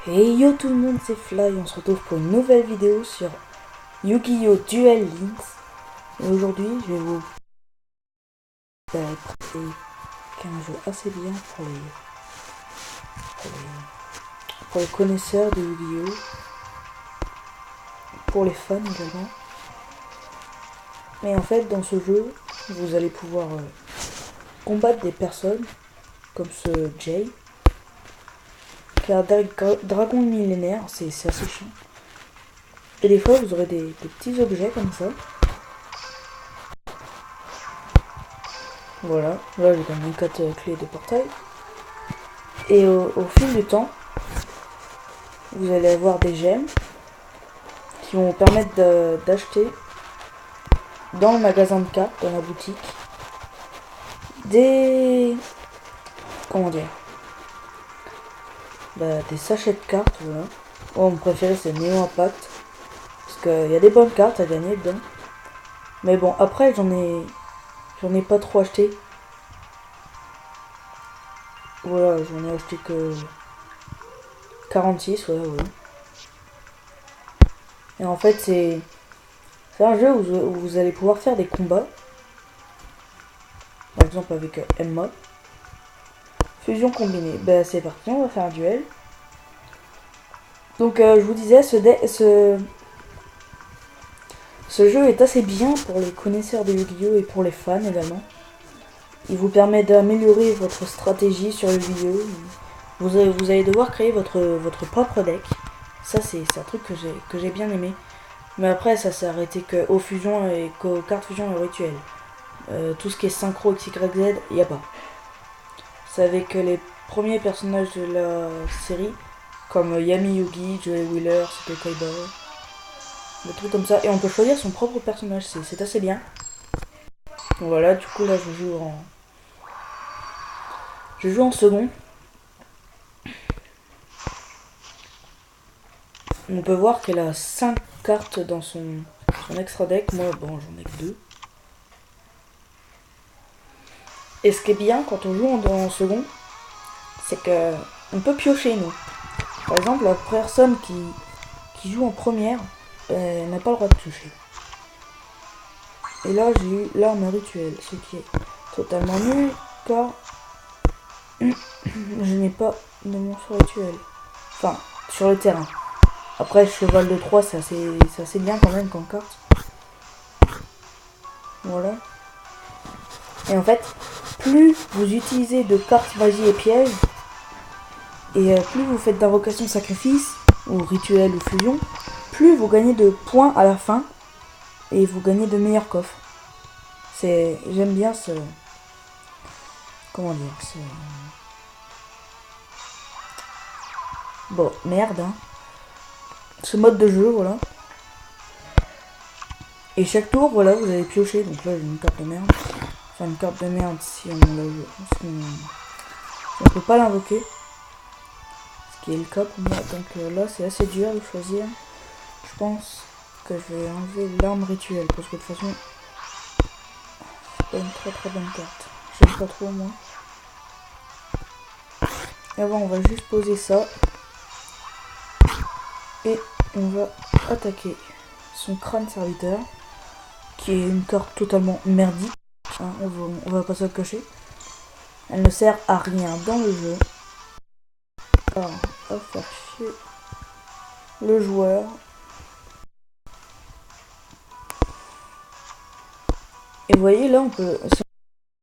Hey yo tout le monde, c'est Fly, on se retrouve pour une nouvelle vidéo sur Yu-Gi-Oh! Duel Links. Et aujourd'hui, je vais vous présenter un jeu assez bien pour les connaisseurs de Yu-Gi-Oh! Pour les fans également. Mais en fait, dans ce jeu, vous allez pouvoir combattre des personnes comme ce Jay, qui a un dragon millénaire, c'est assez chiant. Et des fois, vous aurez des petits objets comme ça. Voilà, là j'ai quand même 4 clés de portail. Et au fil du temps, vous allez avoir des gemmes qui vont vous permettre d'acheter dans le magasin de cartes, dans la boutique, des... comment dire, des sachets de cartes, voilà. Moi, mon préféré c'est Néo Impact, parce qu'il y a des bonnes cartes à gagner dedans. Mais bon, après j'en ai pas trop acheté. Voilà, j'en ai acheté que 46, ouais. Et en fait c'est un jeu où vous allez pouvoir faire des combats. Par exemple avec Emma. Fusion combinée. Ben c'est parti, on va faire un duel. Donc je vous disais, ce jeu est assez bien pour les connaisseurs de Yu-Gi-Oh! Et pour les fans également. Il vous permet d'améliorer votre stratégie sur Yu-Gi-Oh! Vous allez devoir créer votre propre deck. Ça c'est un truc que j'ai bien aimé. Mais après ça s'est arrêté qu'aux fusions et qu'aux cartes fusion et rituels. Tout ce qui est synchro XYZ, il n'y a pas. C'est avec les premiers personnages de la série, comme Yami Yugi, Joey Wheeler, Super Kaiba, des trucs comme ça. Et on peut choisir son propre personnage, c'est assez bien. Donc voilà, du coup là je joue en second. On peut voir qu'elle a 5 cartes dans son extra deck. Moi, bon, j'en ai que 2. Et ce qui est bien quand on joue en second, c'est que on peut piocher, nous. Par exemple, la personne qui joue en première n'a pas le droit de piocher. Et là, j'ai eu l'arme rituelle, ce qui est totalement nul, car je n'ai pas de monstre rituel. Enfin, sur le terrain. Après, cheval de 3, c'est assez bien quand même comme carte. Voilà. Et en fait, plus vous utilisez de cartes magie et pièges, et plus vous faites d'invocation sacrifice, ou rituel ou fusion, plus vous gagnez de points à la fin, et vous gagnez de meilleurs coffres. J'aime bien ce... Comment dire, bon, merde, hein. Ce mode de jeu, voilà. Et chaque tour, voilà, vous allez piocher. Donc là, j'ai une carte de merde. Enfin, une carte de merde si on peut pas l'invoquer. Ce qui est le cas pour moi. Donc là, c'est assez dur de choisir. Je pense que je vais enlever l'arme rituelle. Parce que de toute façon, c'est pas une très bonne carte. J'aime pas trop, moi. Et avant, on va juste poser ça. Et on va attaquer son crâne serviteur, qui est une carte totalement merdique, hein, on va pas se le cacher. Elle ne sert à rien dans le jeu. Alors, on va faire chier le joueur. Et vous voyez là, on peut, si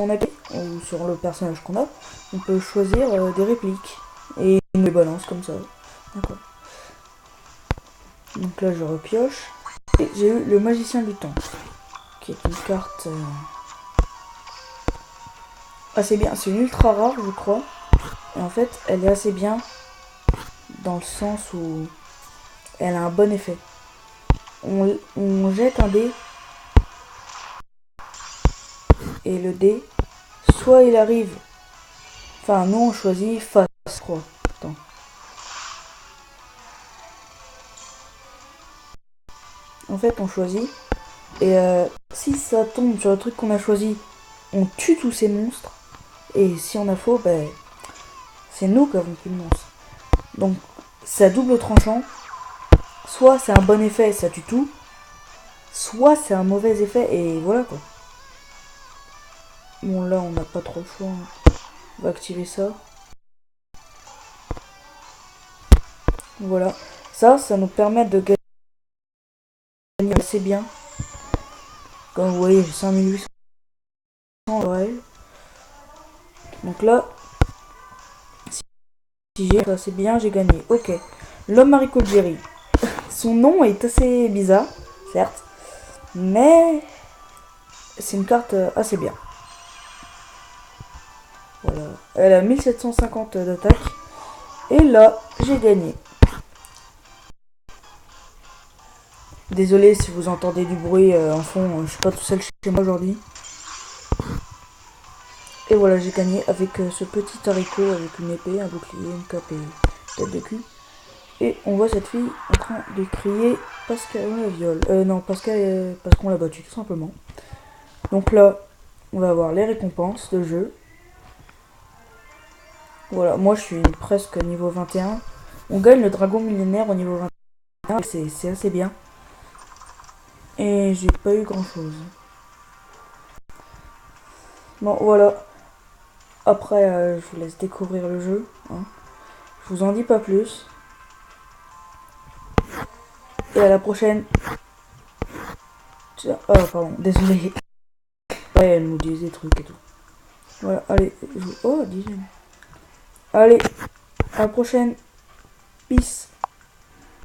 on appuie, ou sur le personnage qu'on a, on peut choisir des répliques. Et on les balance comme ça. D'accord. Donc là, je repioche. Et j'ai eu le magicien du temps, qui est une carte assez bien. C'est une ultra rare, je crois. Et en fait, elle est assez bien dans le sens où elle a un bon effet. On jette un dé et le dé, soit il arrive, enfin nous on choisit face, je crois. Attends. En fait, on choisit et si ça tombe sur le truc qu'on a choisi, on tue tous ces monstres. Et si on a faux, ben c'est nous qui avons tué le monstre. Donc c'est à double tranchant. Soit c'est un bon effet, ça tue tout. Soit c'est un mauvais effet et voilà quoi. Bon là on n'a pas trop le choix. On va activer ça. Voilà. Ça nous permet de gagner assez bien. Comme vous voyez j'ai 5800. Ouais. Donc là, si j'ai ça c'est bien, j'ai gagné. Ok. L'homme haricot Jerry. Son nom est assez bizarre, certes. Mais c'est une carte assez bien. Voilà. Elle a 1750 d'attaque. Et là, j'ai gagné. Désolé si vous entendez du bruit en fond, je suis pas tout seul chez moi aujourd'hui. Et voilà, j'ai gagné avec ce petit haricot avec une épée, un bouclier, une cape et une tête de cul. Et on voit cette fille en train de crier parce qu'on la viole. Non, parce qu'on l'a battue tout simplement. Donc là, on va avoir les récompenses de jeu. Voilà, moi je suis presque niveau 21. On gagne le dragon millénaire au niveau 21, c'est assez bien. Et j'ai pas eu grand chose. Bon, voilà. Après, je vous laisse découvrir le jeu. Hein. Je vous en dis pas plus. Et à la prochaine. Oh, pardon, désolé. Ouais, elle nous disait des trucs et tout. Voilà, allez. Oh, 10. Allez, à la prochaine. Peace.